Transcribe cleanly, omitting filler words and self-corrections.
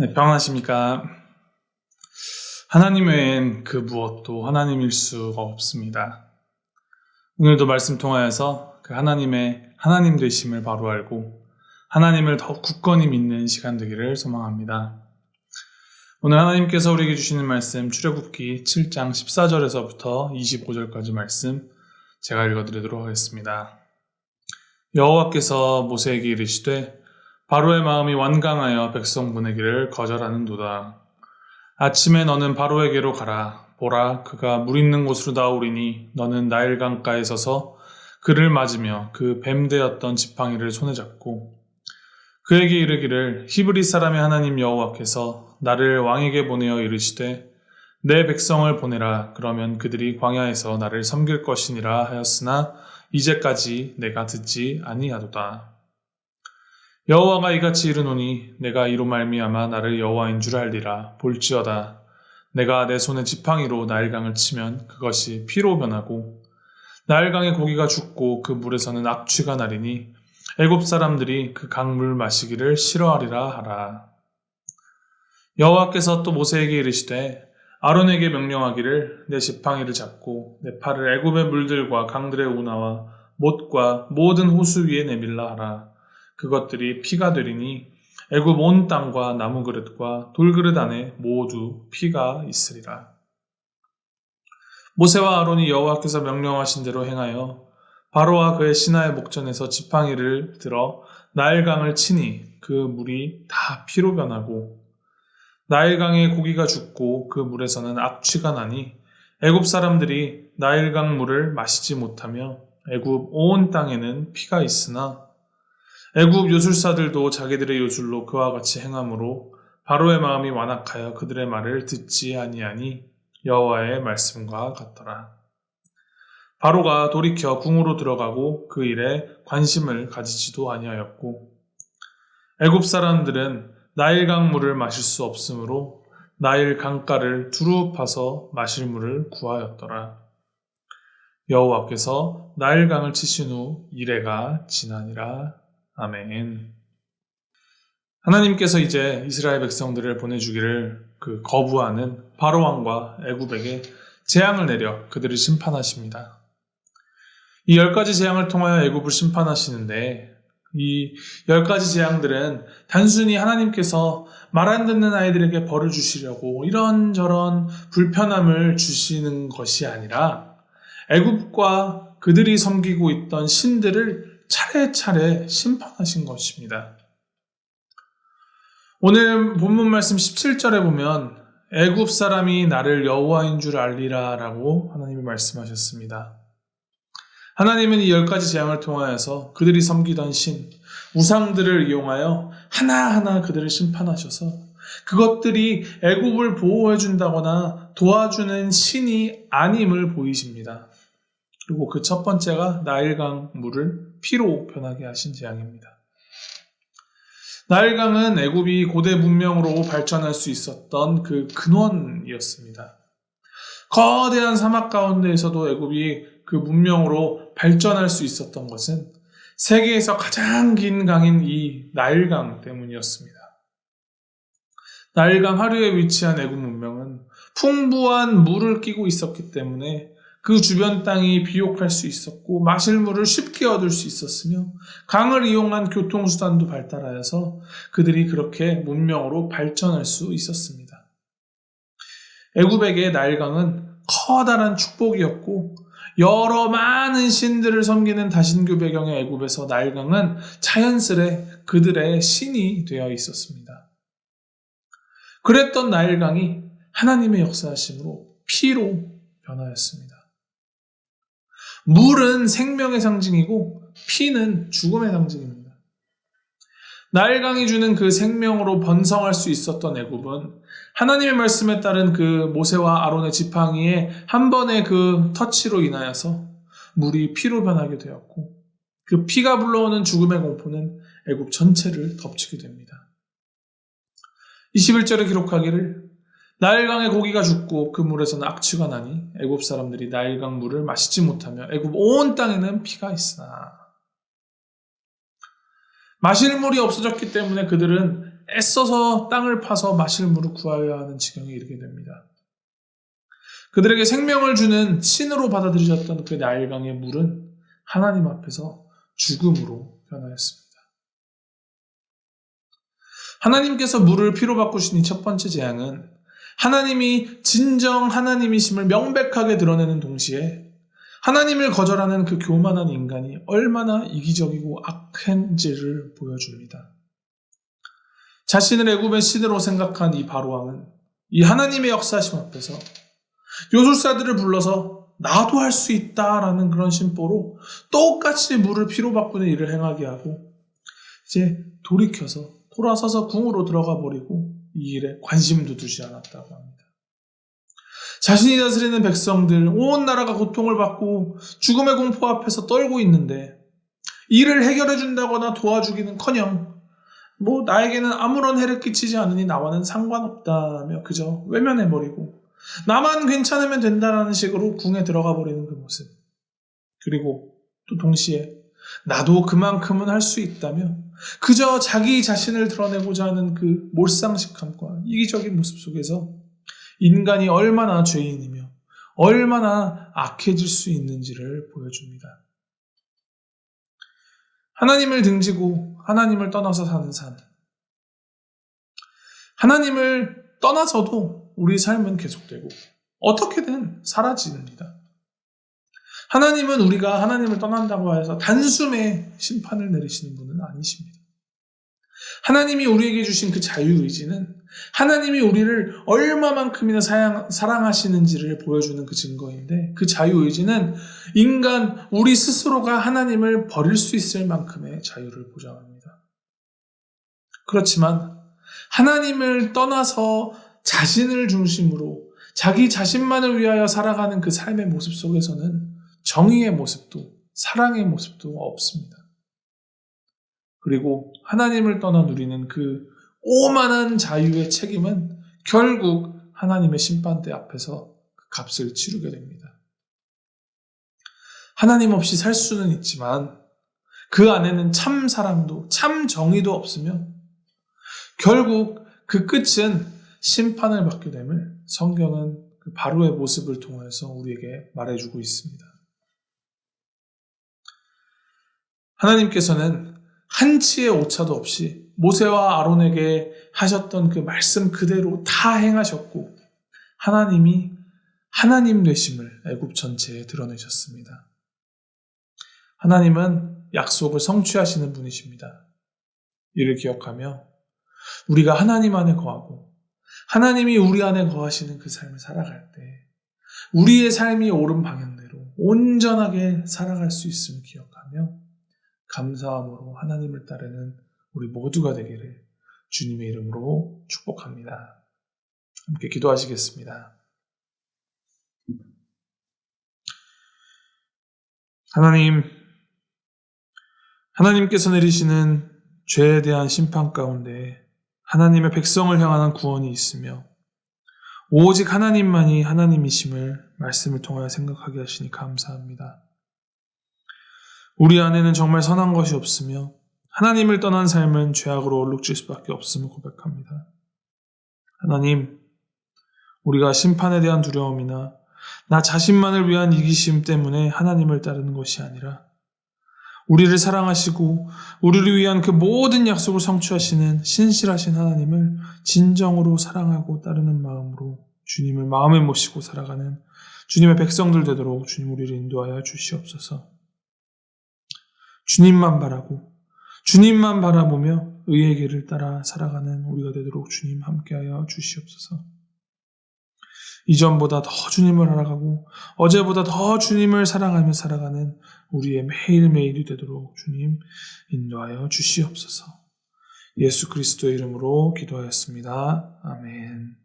네, 평안하십니까? 하나님 외엔 그 무엇도 하나님일 수가 없습니다. 오늘도 말씀 통하여서 그 하나님의 하나님 되심을 바로 알고 하나님을 더 굳건히 믿는 시간 되기를 소망합니다. 오늘 하나님께서 우리에게 주시는 말씀 출애굽기 7장 14절에서부터 25절까지 말씀 제가 읽어드리도록 하겠습니다. 여호와께서 모세에게 이르시되 바로의 마음이 완강하여 백성 보내기를 거절하는도다. 아침에 너는 바로에게로 가라. 보라, 그가 물 있는 곳으로 나오리니 너는 나일 강가에 서서 그를 맞으며 그 뱀되었던 지팡이를 손에 잡고 그에게 이르기를 히브리 사람의 하나님 여호와께서 나를 왕에게 보내어 이르시되 내 백성을 보내라. 그러면 그들이 광야에서 나를 섬길 것이니라 하였으나 이제까지 내가 듣지 아니하도다. 여호와가 이같이 이르노니 내가 이로 말미암아 나를 여호와인 줄 알리라. 볼지어다 내가 내 손에 지팡이로 나일강을 치면 그것이 피로 변하고 나일강의 고기가 죽고 그 물에서는 악취가 나리니 애굽 사람들이 그 강물 마시기를 싫어하리라 하라. 여호와께서 또 모세에게 이르시되 아론에게 명령하기를 내 지팡이를 잡고 내 팔을 애굽의 물들과 강들의 운하와 못과 모든 호수 위에 내밀라 하라. 그것들이 피가 되리니 애굽 온 땅과 나무 그릇과 돌그릇 안에 모두 피가 있으리라. 모세와 아론이 여호와께서 명령하신 대로 행하여 바로와 그의 신하의 목전에서 지팡이를 들어 나일강을 치니 그 물이 다 피로 변하고 나일강의 고기가 죽고 그 물에서는 악취가 나니 애굽 사람들이 나일강 물을 마시지 못하며 애굽 온 땅에는 피가 있으나 애굽 요술사들도 자기들의 요술로 그와 같이 행함으로 바로의 마음이 완악하여 그들의 말을 듣지 아니하니 여호와의 말씀과 같더라. 바로가 돌이켜 궁으로 들어가고 그 일에 관심을 가지지도 아니하였고 애굽 사람들은 나일강 물을 마실 수 없으므로 나일 강가를 두루 파서 마실 물을 구하였더라. 여호와께서 나일강을 치신 후 이레가 지나니라. 아멘. 하나님께서 이제 이스라엘 백성들을 보내주기를 거부하는 바로 왕과 애굽에게 재앙을 내려 그들을 심판하십니다. 이 10가지 재앙을 통하여 애굽을 심판하시는데 이 10가지 재앙들은 단순히 하나님께서 말 안 듣는 아이들에게 벌을 주시려고 이런저런 불편함을 주시는 것이 아니라 애굽과 그들이 섬기고 있던 신들을 차례차례 심판하신 것입니다. 오늘 본문 말씀 17절에 보면 애굽 사람이 나를 여호와인 줄 알리라 라고 하나님이 말씀하셨습니다. 하나님은 이 10가지 재앙을 통하여서 그들이 섬기던 신, 우상들을 이용하여 하나하나 그들을 심판하셔서 그것들이 애굽을 보호해준다거나 도와주는 신이 아님을 보이십니다. 그리고 그 첫 번째가 나일강 물을 피로 변하게 하신 재앙입니다. 나일강은 애굽이 고대 문명으로 발전할 수 있었던 그 근원이었습니다. 거대한 사막 가운데에서도 애굽이 그 문명으로 발전할 수 있었던 것은 세계에서 가장 긴 강인 이 나일강 때문이었습니다. 나일강 하류에 위치한 애굽 문명은 풍부한 물을 끼고 있었기 때문에 그 주변 땅이 비옥할 수 있었고 마실 물을 쉽게 얻을 수 있었으며 강을 이용한 교통수단도 발달하여서 그들이 그렇게 문명으로 발전할 수 있었습니다. 애굽에게 나일강은 커다란 축복이었고 여러 많은 신들을 섬기는 다신교 배경의 애굽에서 나일강은 자연스레 그들의 신이 되어 있었습니다. 그랬던 나일강이 하나님의 역사하심으로 피로 변하였습니다. 물은 생명의 상징이고 피는 죽음의 상징입니다. 나일강이 주는 그 생명으로 번성할 수 있었던 애굽은 하나님의 말씀에 따른 그 모세와 아론의 지팡이의 한 번의 그 터치로 인하여서 물이 피로 변하게 되었고 그 피가 불러오는 죽음의 공포는 애굽 전체를 덮치게 됩니다. 21절에 기록하기를 나일강의 고기가 죽고 그 물에서는 악취가 나니 애굽 사람들이 나일강 물을 마시지 못하며 애굽 온 땅에는 피가 있으나 마실 물이 없어졌기 때문에 그들은 애써서 땅을 파서 마실 물을 구하여야 하는 지경에 이르게 됩니다. 그들에게 생명을 주는 신으로 받아들여졌던 그 나일강의 물은 하나님 앞에서 죽음으로 변하였습니다. 하나님께서 물을 피로 바꾸신 이 첫 번째 재앙은 하나님이 진정 하나님이심을 명백하게 드러내는 동시에 하나님을 거절하는 그 교만한 인간이 얼마나 이기적이고 악한지를 보여줍니다. 자신을 애굽의 신으로 생각한 이 바로왕은 이 하나님의 역사심 앞에서 요술사들을 불러서 나도 할 수 있다라는 그런 심보로 똑같이 물을 피로 바꾸는 일을 행하게 하고 이제 돌아서서 궁으로 들어가 버리고 이 일에 관심도 두지 않았다고 합니다. 자신이 다스리는 백성들, 온 나라가 고통을 받고 죽음의 공포 앞에서 떨고 있는데 이를 해결해 준다거나 도와주기는커녕 나에게는 아무런 해를 끼치지 않으니 나와는 상관없다며 그저 외면해버리고 나만 괜찮으면 된다라는 식으로 궁에 들어가 버리는 그 모습. 그리고 또 동시에 나도 그만큼은 할 수 있다며 그저 자기 자신을 드러내고자 하는 그 몰상식함과 이기적인 모습 속에서 인간이 얼마나 죄인이며 얼마나 악해질 수 있는지를 보여줍니다. 하나님을 등지고 하나님을 떠나서 사는 삶. 하나님을 떠나서도 우리 삶은 계속되고 어떻게든 사라집니다. 하나님은 우리가 하나님을 떠난다고 해서 단숨에 심판을 내리시는 분은 아니십니다. 하나님이 우리에게 주신 그 자유의지는 하나님이 우리를 얼마만큼이나 사랑하시는지를 보여주는 그 증거인데 그 자유의지는 우리 스스로가 하나님을 버릴 수 있을 만큼의 자유를 보장합니다. 그렇지만 하나님을 떠나서 자신을 중심으로 자기 자신만을 위하여 살아가는 그 삶의 모습 속에서는 정의의 모습도 사랑의 모습도 없습니다. 그리고 하나님을 떠나 누리는 그 오만한 자유의 책임은 결국 하나님의 심판대 앞에서 그 값을 치르게 됩니다. 하나님 없이 살 수는 있지만 그 안에는 참 사랑도 참 정의도 없으며 결국 그 끝은 심판을 받게 됨을 성경은 그 바로의 모습을 통해서 우리에게 말해주고 있습니다. 하나님께서는 한치의 오차도 없이 모세와 아론에게 하셨던 그 말씀 그대로 다 행하셨고 하나님이 하나님 되심을 애굽 전체에 드러내셨습니다. 하나님은 약속을 성취하시는 분이십니다. 이를 기억하며 우리가 하나님 안에 거하고 하나님이 우리 안에 거하시는 그 삶을 살아갈 때 우리의 삶이 옳은 방향대로 온전하게 살아갈 수 있음을 기억하며 감사함으로 하나님을 따르는 우리 모두가 되기를 주님의 이름으로 축복합니다. 함께 기도하시겠습니다. 하나님께서 내리시는 죄에 대한 심판 가운데 하나님의 백성을 향한 구원이 있으며 오직 하나님만이 하나님이심을 말씀을 통하여 생각하게 하시니 감사합니다. 우리 안에는 정말 선한 것이 없으며 하나님을 떠난 삶은 죄악으로 얼룩질 수밖에 없음을 고백합니다. 하나님, 우리가 심판에 대한 두려움이나 나 자신만을 위한 이기심 때문에 하나님을 따르는 것이 아니라 우리를 사랑하시고 우리를 위한 그 모든 약속을 성취하시는 신실하신 하나님을 진정으로 사랑하고 따르는 마음으로 주님을 마음에 모시고 살아가는 주님의 백성들 되도록 주님 우리를 인도하여 주시옵소서. 주님만 바라보며 의의 길을 따라 살아가는 우리가 되도록 주님 함께하여 주시옵소서. 이전보다 더 주님을 알아가고 어제보다 더 주님을 사랑하며 살아가는 우리의 매일매일이 되도록 주님 인도하여 주시옵소서. 예수 그리스도의 이름으로 기도하였습니다. 아멘.